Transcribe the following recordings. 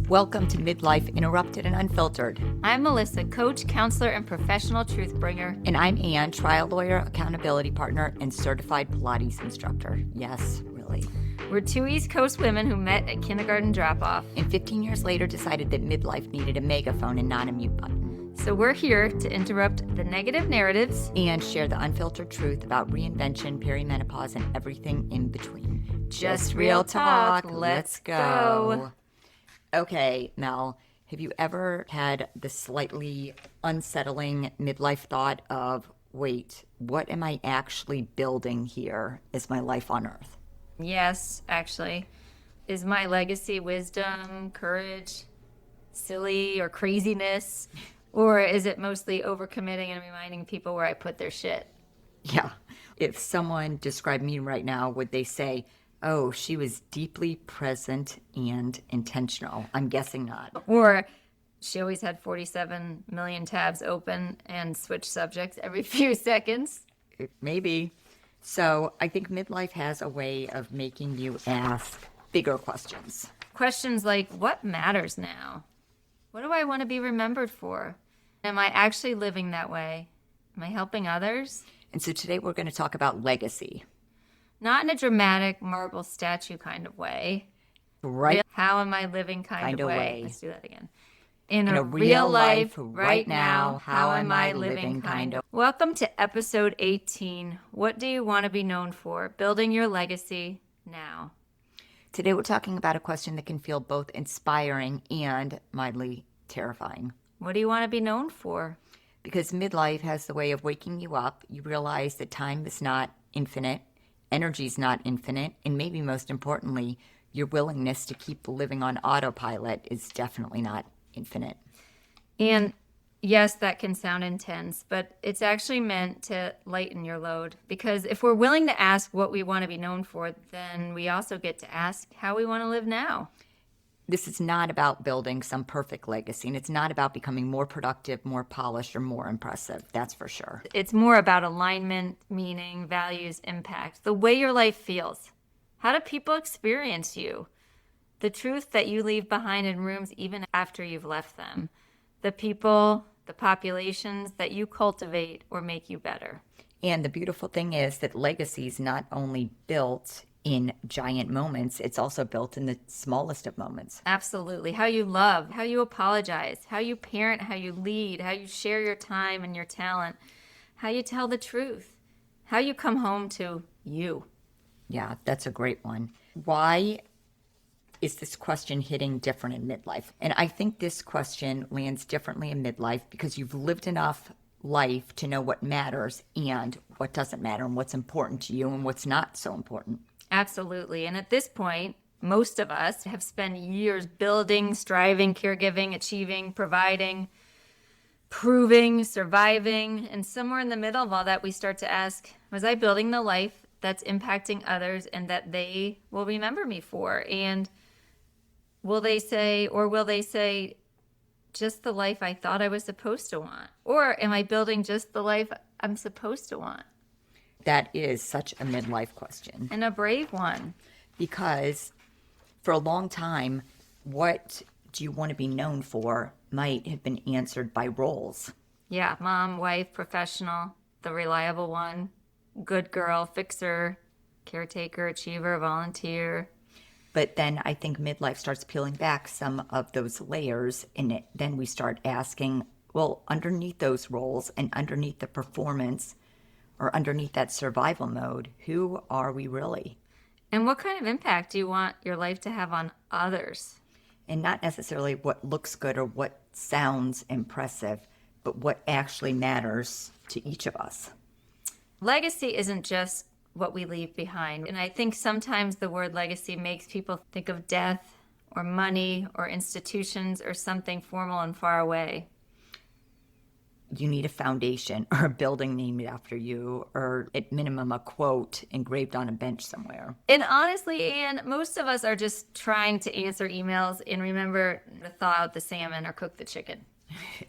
Welcome to Midlife Interrupted and Unfiltered. I'm Melissa, coach, counselor, and professional truth bringer. And I'm Ann, trial lawyer, accountability partner, and certified Pilates instructor. Yes, really. We're two East Coast women who met at kindergarten drop-off. And 15 years later decided that midlife needed a megaphone and not a mute button. So we're here to interrupt the negative narratives and share the unfiltered truth about reinvention, perimenopause, and everything in between. Just real talk. Let's go. Okay, Mel, have you ever had the slightly unsettling midlife thought of, wait, what am I actually building here as my life on Earth? Yes, actually. Is my legacy wisdom, courage, silly, or craziness? Or is it mostly overcommitting and reminding people where I put their shit? Yeah. If someone described me right now, would they say, oh, she was deeply present and intentional? I'm guessing not. Or she always had 47 million tabs open and switched subjects every few seconds. Maybe. So I think midlife has a way of making you ask bigger questions. Questions like, what matters now? What do I want to be remembered for? Am I actually living that way? Am I helping others? And so today we're going to talk about legacy. Not in a dramatic marble statue kind of way. Right. How am I living kind of way? Let's do that again. In a real life, right now, how am I living kind of? Welcome to episode 18. What do you want to be known for? Building your legacy now. Today we're talking about a question that can feel both inspiring and mildly terrifying. What do you want to be known for? Because midlife has the way of waking you up. You realize that time is not infinite. Energy's not infinite, and maybe most importantly, your willingness to keep living on autopilot is definitely not infinite. And yes, that can sound intense, but it's actually meant to lighten your load. Because if we're willing to ask what we want to be known for, then we also get to ask how we want to live now. This is not about building some perfect legacy, and it's not about becoming more productive, more polished, or more impressive. That's for sure. It's more about alignment, meaning, values, impact, the way your life feels. How do people experience you? The truth that you leave behind in rooms even after you've left them. The people, the populations that you cultivate or make you better. And the beautiful thing is that legacy is not only built in giant moments, it's also built in the smallest of moments. Absolutely. How you love, how you apologize, how you parent, how you lead, how you share your time and your talent, how you tell the truth, how you come home to you. Yeah, that's a great one. Why is this question hitting different in midlife? And I think this question lands differently in midlife because you've lived enough life to know what matters and what doesn't matter and what's important to you and what's not so important. Absolutely. And at this point, most of us have spent years building, striving, caregiving, achieving, providing, proving, surviving. And somewhere in the middle of all that, we start to ask, was I building the life that's impacting others and that they will remember me for? And will they say, just the life I thought I was supposed to want? Or am I building just the life I'm supposed to want? That is such a midlife question. And a brave one. Because for a long time, what do you want to be known for might have been answered by roles. Yeah, mom, wife, professional, the reliable one, good girl, fixer, caretaker, achiever, volunteer. But then I think midlife starts peeling back some of those layers, and then we start asking, well, underneath those roles and underneath the performance or underneath that survival mode, who are we really? And what kind of impact do you want your life to have on others? And not necessarily what looks good or what sounds impressive, but what actually matters to each of us. Legacy isn't just what we leave behind. And I think sometimes the word legacy makes people think of death or money or institutions or something formal and far away. You need a foundation or a building named after you, or at minimum a quote engraved on a bench somewhere. And honestly, Anne, most of us are just trying to answer emails and remember to thaw out the salmon or cook the chicken.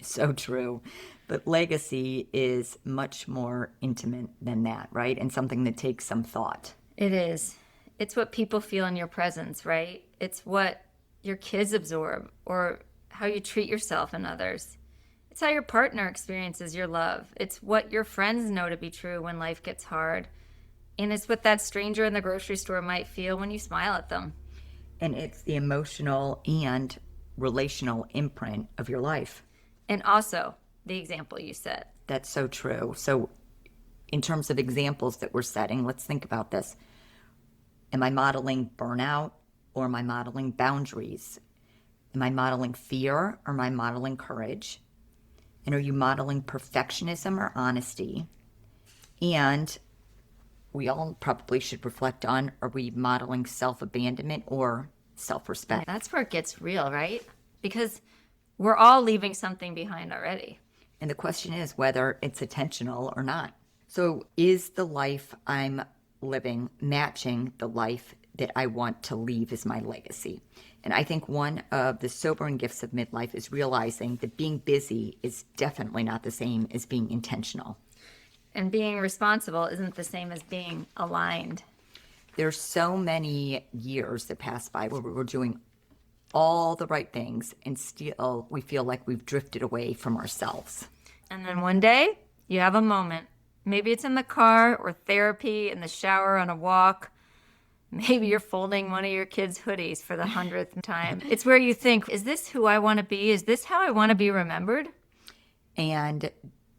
So true. But legacy is much more intimate than that, right? And something that takes some thought. It is. It's what people feel in your presence, right? It's what your kids absorb or how you treat yourself and others. It's how your partner experiences your love. It's what your friends know to be true when life gets hard. And it's what that stranger in the grocery store might feel when you smile at them. And it's the emotional and relational imprint of your life. And also the example you set. That's so true. So in terms of examples that we're setting, let's think about this. Am I modeling burnout or am I modeling boundaries? Am I modeling fear or am I modeling courage? And are you modeling perfectionism or honesty? And we all probably should reflect on, are we modeling self-abandonment or self-respect? That's where it gets real, right? Because we're all leaving something behind already. And the question is whether it's intentional or not. So is the life I'm living matching the life that I want to leave as my legacy? And I think one of the sobering gifts of midlife is realizing that being busy is definitely not the same as being intentional. And being responsible isn't the same as being aligned. There's so many years that pass by where we're doing all the right things and still we feel like we've drifted away from ourselves. And then one day you have a moment. Maybe it's in the car or therapy, in the shower, on a walk. Maybe you're folding one of your kids' hoodies for the 100th time. It's where you think, is this who I want to be? Is this how I want to be remembered? And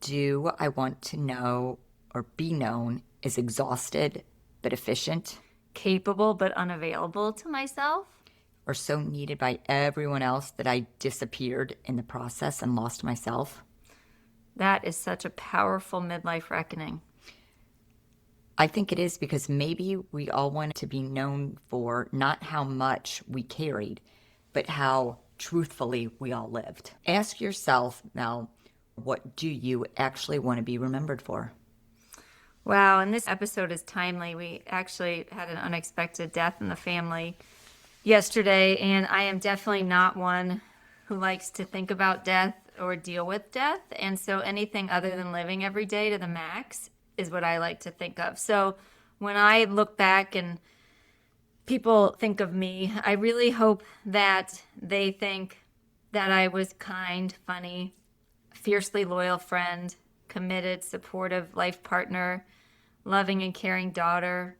do I want to know or be known as exhausted but efficient? Capable but unavailable to myself? Or so needed by everyone else that I disappeared in the process and lost myself? That is such a powerful midlife reckoning. I think it is because maybe we all want to be known for not how much we carried, but how truthfully we all lived. Ask yourself, Mel, what do you actually want to be remembered for? Wow, and this episode is timely. We actually had an unexpected death in the family yesterday, and I am definitely not one who likes to think about death or deal with death. And so anything other than living every day to the max is what I like to think of. So when I look back and people think of me, I really hope that they think that I was kind, funny, fiercely loyal friend, committed, supportive life partner, loving and caring daughter,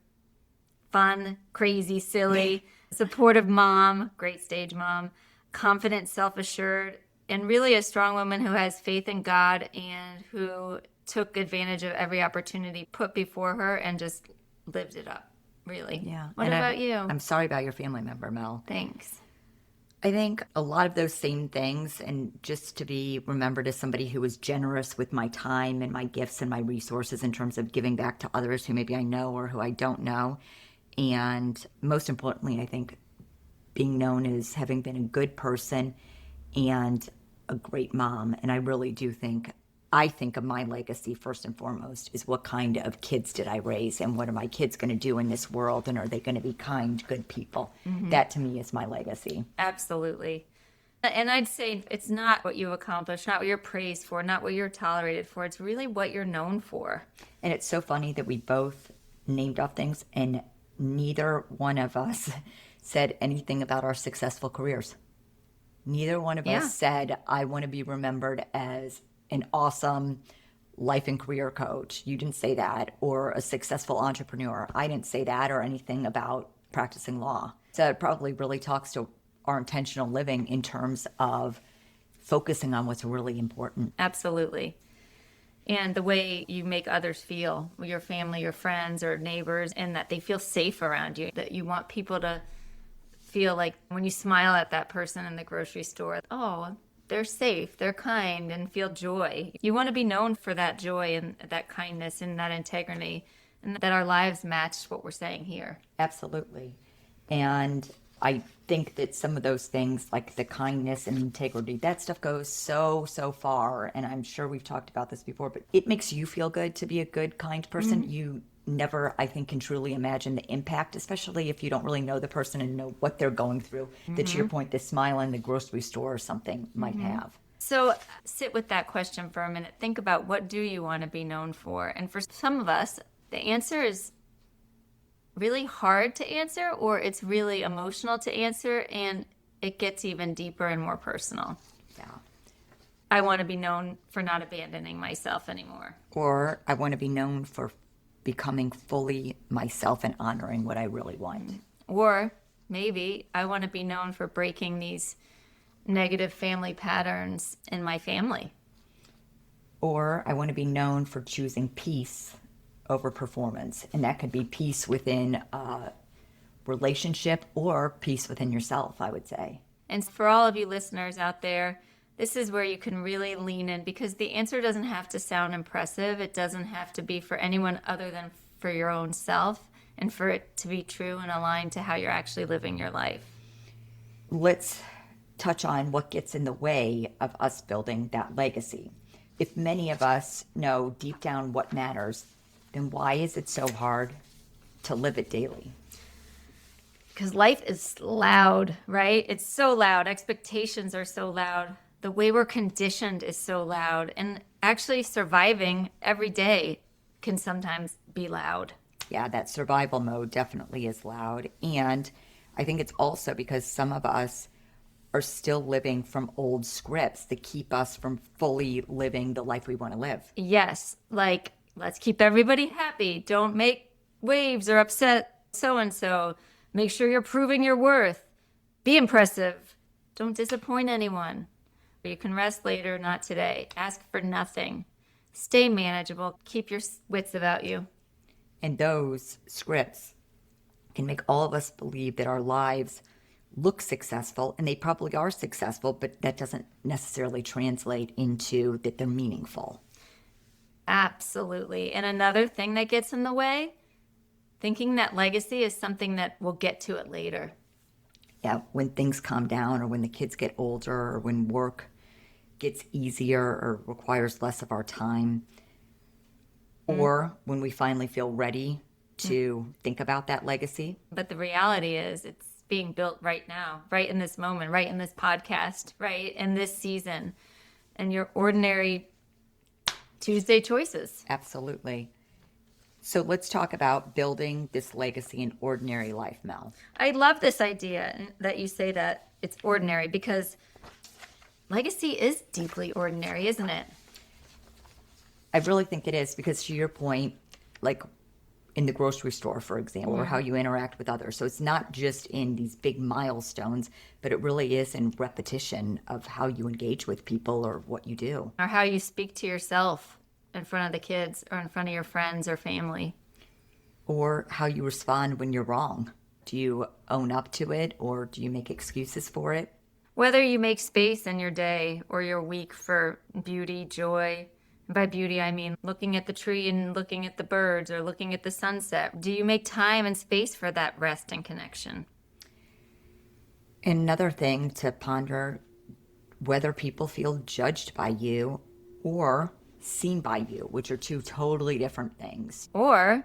fun, crazy, silly, supportive mom, great stage mom, confident, self-assured, and really a strong woman who has faith in God and who took advantage of every opportunity put before her and just lived it up, really. Yeah. What And about you? I'm sorry about your family member, Mel. Thanks. I think a lot of those same things, and just to be remembered as somebody who was generous with my time and my gifts and my resources in terms of giving back to others who maybe I know or who I don't know. And most importantly, I think being known as having been a good person and a great mom. And I really do think, I think of my legacy first and foremost is what kind of kids did I raise and what are my kids going to do in this world and are they going to be kind, good people? That to me is my legacy. Absolutely. And I'd say it's not what you accomplished, not what you're praised for, not what you're tolerated for. It's really what you're known for. And it's so funny that we both named off things and neither one of us said anything about our successful careers. Neither one of us said, I want to be remembered as an awesome life and career coach. You didn't say that. Or a successful entrepreneur. I didn't say that or anything about practicing law. So it probably really talks to our intentional living in terms of focusing on what's really important. Absolutely. And the way you make others feel, your family, your friends, or neighbors, and that they feel safe around you, that you want people to feel like when you smile at that person in the grocery store, oh, they're safe, they're kind, and feel joy. You want to be known for that joy and that kindness and that integrity, and that our lives match what we're saying here. Absolutely. And I think that some of those things, like the kindness and integrity, that stuff goes so far. And I'm sure we've talked about this before, but it makes you feel good to be a good, kind person. You never, I think, can truly imagine the impact, especially if you don't really know the person and know what they're going through, that to your point, the smile in the grocery store or something might have. So sit with that question for a minute. Think about, what do you want to be known for? And for some of us, the answer is really hard to answer, or it's really emotional to answer, and it gets even deeper and more personal. Yeah. I want to be known for not abandoning myself anymore. Or I want to be known for becoming fully myself and honoring what I really want. Or maybe I want to be known for breaking these negative family patterns in my family. Or I want to be known for choosing peace over performance. And that could be peace within a relationship or peace within yourself, I would say. And for all of you listeners out there, this is where you can really lean in, because the answer doesn't have to sound impressive. It doesn't have to be for anyone other than for your own self, and for it to be true and aligned to how you're actually living your life. Let's touch on what gets in the way of us building that legacy. If many of us know deep down what matters, then why is it so hard to live it daily? Because life is loud, right? It's so loud. Expectations are so loud. The way we're conditioned is so loud. And actually surviving every day can sometimes be loud. Yeah, that survival mode definitely is loud. And I think it's also because some of us are still living from old scripts that keep us from fully living the life we want to live. Yes, like, let's keep everybody happy. Don't make waves or upset so-and-so. Make sure you're proving your worth. Be impressive. Don't disappoint anyone. You can rest later, not today. Ask for nothing. Stay manageable. Keep your wits about you. And those scripts can make all of us believe that our lives look successful, and they probably are successful, but that doesn't necessarily translate into that they're meaningful. Absolutely. And another thing that gets in the way, thinking that legacy is something that we'll get to it later. Yeah, when things calm down, or when the kids get older, or when work gets easier or requires less of our time, or when we finally feel ready to think about that legacy. But the reality is it's being built right now, right in this moment, right in this podcast, right in this season, and your ordinary Tuesday choices. Absolutely. So let's talk about building this legacy in ordinary life, Mel. I love this idea that you say that it's ordinary, because legacy is deeply ordinary, isn't it? I really think it is, because to your point, like in the grocery store, for example, or how you interact with others. So it's not just in these big milestones, but it really is in repetition of how you engage with people or what you do. Or how you speak to yourself in front of the kids or in front of your friends or family. Or how you respond when you're wrong. Do you own up to it, or do you make excuses for it? Whether you make space in your day or your week for beauty, joy. By beauty, I mean looking at the tree and looking at the birds, or looking at the sunset. Do you make time and space for that rest and connection? Another thing to ponder, whether people feel judged by you or seen by you, which are two totally different things. Or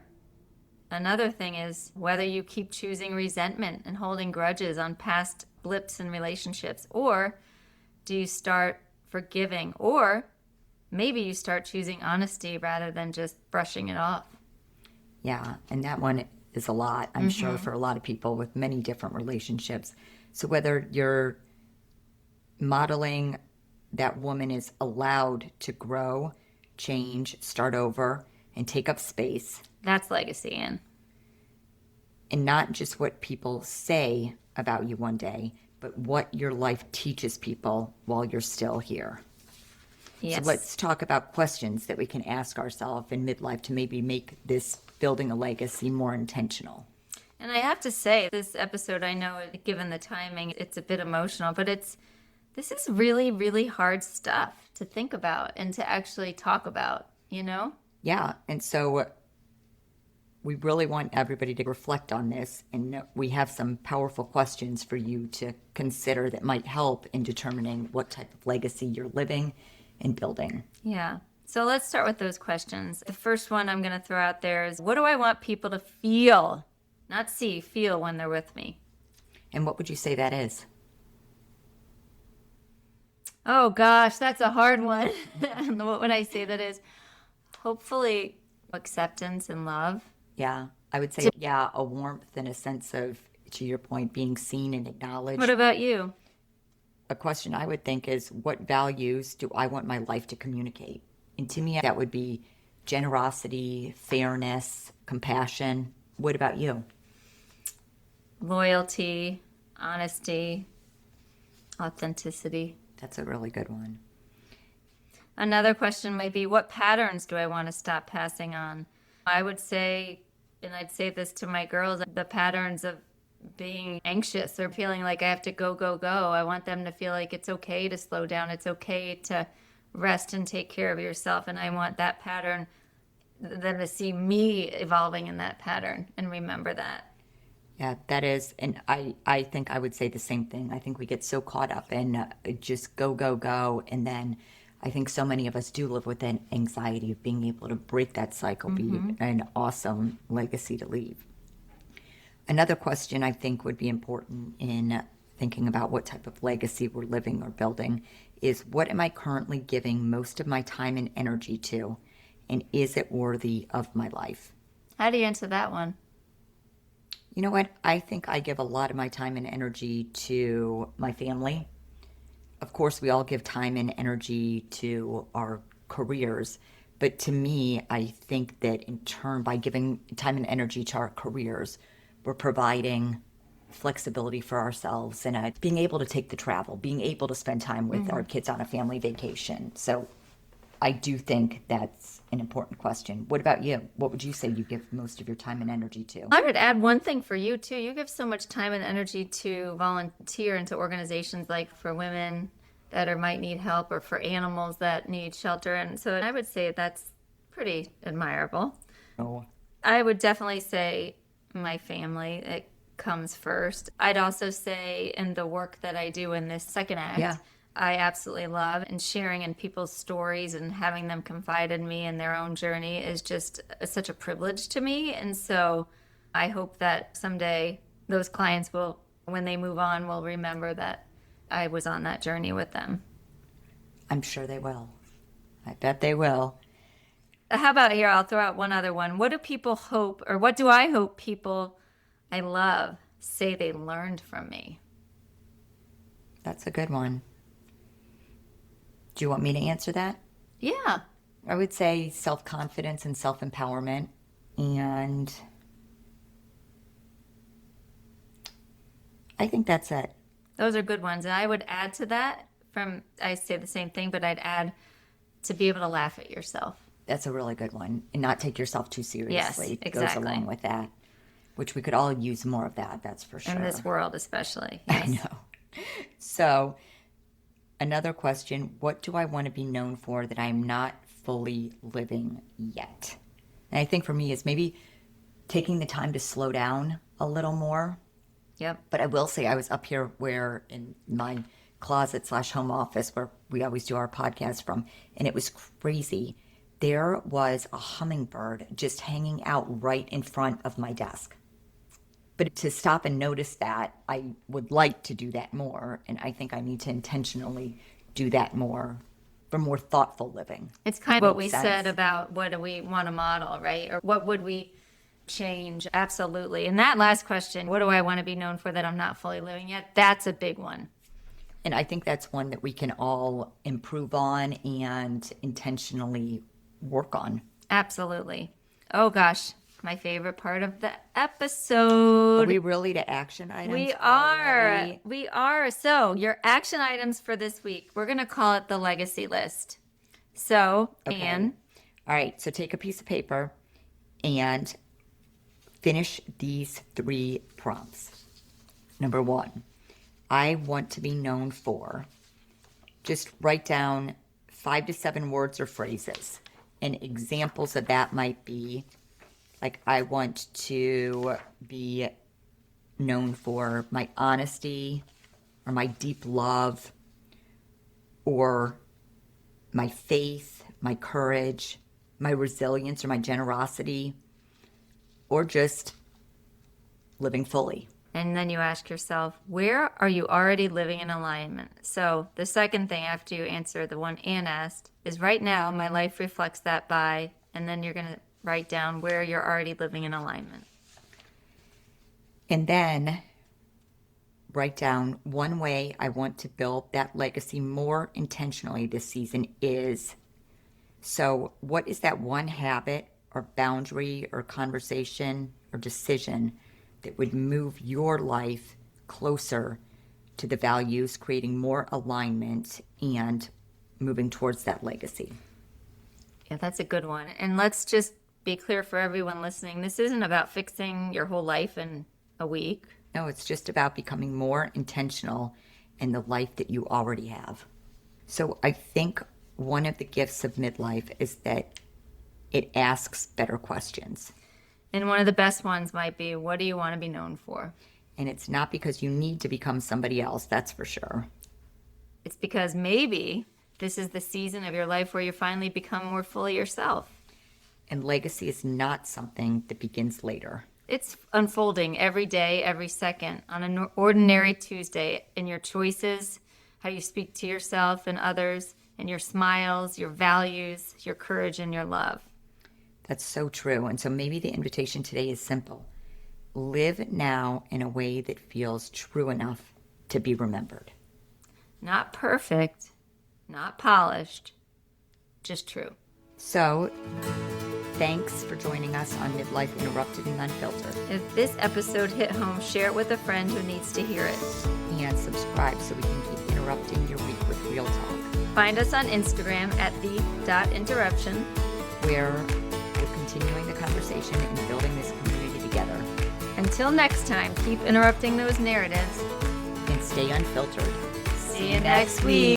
another thing is whether you keep choosing resentment and holding grudges on past blips in relationships. Or do you start forgiving? Or maybe you start choosing honesty rather than just brushing it off. Yeah, and that one is a lot, I'm sure, for a lot of people with many different relationships. So whether you're modeling that woman is allowed to grow, change, start over, and take up space. That's legacy, Anne. And not just what people say about you one day, but what your life teaches people while you're still here. Yes. So let's talk about questions that we can ask ourselves in midlife to maybe make this building a legacy more intentional. And I have to say, this episode, I know, given the timing, it's a bit emotional, but this is really, really hard stuff to think about and to actually talk about, you know? Yeah, and so we really want everybody to reflect on this, and we have some powerful questions for you to consider that might help in determining what type of legacy you're living and building. Yeah. So let's start with those questions. The first one I'm going to throw out there is, what do I want people to feel? Not see, feel when they're with me. And what would you say that is? Oh gosh, that's a hard one. What would I say that is? Hopefully acceptance and love. Yeah, I would say, a warmth and a sense of, to your point, being seen and acknowledged. What about you? a question I would think is, what values do I want my life to communicate? And to me, that would be generosity, fairness, compassion. What about you? Loyalty, honesty, authenticity. That's a really good one. Another question might be, what patterns do I want to stop passing on? I would say, and I'd say this to my girls, the patterns of being anxious or feeling like I have to go, go, go. I want them to feel like it's okay to slow down. It's okay to rest and take care of yourself. And I want that pattern, them to see me evolving in that pattern and remember that. Yeah, that is, and I think I would say the same thing. I think we get so caught up in just go, go, go, and then I think so many of us do live with an anxiety of being able to break that cycle, be an awesome legacy to leave. Another question I think would be important in thinking about what type of legacy we're living or building is, what am I currently giving most of my time and energy to, and is it worthy of my life? How do you answer that one? You know what? I think I give a lot of my time and energy to my family. Of course, we all give time and energy to our careers. But to me, I think that in turn, by giving time and energy to our careers, we're providing flexibility for ourselves and being able to take the travel, being able to spend time with our kids on a family vacation. So I do think that's an important question. What about you? What would you say you give most of your time and energy to? I would add one thing for you too. You give so much time and energy to volunteer into organizations like for women that might need help, or for animals that need shelter. And so I would say that's pretty admirable. Oh, I would definitely say my family, it comes first. I'd also say in the work that I do in this second act, I absolutely love, and sharing in people's stories and having them confide in me and their own journey is just such a privilege to me. And so I hope that someday those clients will, when they move on, will remember that I was on that journey with them. I'm sure they will. I bet they will. How about here? I'll throw out one other one. What do people hope, or what do I hope people I love say they learned from me? That's a good one. Do you want me to answer that? Yeah. I would say self-confidence and self-empowerment, and I think that's it. Those are good ones. And I would add to that, I say the same thing, but I'd add to be able to laugh at yourself. That's a really good one. And not take yourself too seriously. Yes, It exactly. goes along with that, which we could all use more of that, that's for sure. In this world especially. I Yes. know. So, another question, what do I want to be known for that I'm not fully living yet? And I think for me is maybe taking the time to slow down a little more. Yep. But I will say I was up here where in my closet/home office where we always do our podcast from, and it was crazy. There was a hummingbird just hanging out right in front of my desk. But to stop and notice that, I would like to do that more. And I think I need to intentionally do that more for more thoughtful living. It's kind of what we Makes sense. said about what do we want to model, right? Or what would we change? Absolutely. And that last question, what do I want to be known for that I'm not fully living yet? That's a big one. And I think that's one that we can all improve on and intentionally work on. Absolutely. Oh gosh, my favorite part of the episode. Are we really to action items? We are. already? We are. So, your action items for this week, we're going to call it the legacy list. So, Okay. Anne. All right, so take a piece of paper and finish these 3 prompts. Number 1, I want to be known for. Just write down 5 to 7 words or phrases. And examples of that might be, like, I want to be known for my honesty, or my deep love, or my faith, my courage, my resilience, or my generosity, or just living fully. And then you ask yourself, where are you already living in alignment? So the second thing after you answer the one Anne asked is, right now, my life reflects that by, and then you're going to write down where you're already living in alignment. And then write down one way I want to build that legacy more intentionally this season is. So, what is that one habit or boundary or conversation or decision that would move your life closer to the values, creating more alignment and moving towards that legacy? Yeah, that's a good one. And let's just be clear for everyone listening. This isn't about fixing your whole life in a week. No, it's just about becoming more intentional in the life that you already have. So I think one of the gifts of midlife is that it asks better questions. And one of the best ones might be, what do you want to be known for? And it's not because you need to become somebody else, that's for sure. It's because maybe this is the season of your life where you finally become more fully yourself. And legacy is not something that begins later. It's unfolding every day, every second, on an ordinary Tuesday, in your choices, how you speak to yourself and others, and your smiles, your values, your courage, and your love. That's so true. And so maybe the invitation today is simple. Live now in a way that feels true enough to be remembered. Not perfect, not polished, just true. So, thanks for joining us on Midlife Interrupted and Unfiltered. If this episode hit home, share it with a friend who needs to hear it. And subscribe so we can keep interrupting your week with real talk. Find us on Instagram at the.interruption, where we're continuing the conversation and building this community together. Until next time, keep interrupting those narratives. And stay unfiltered. See you next week.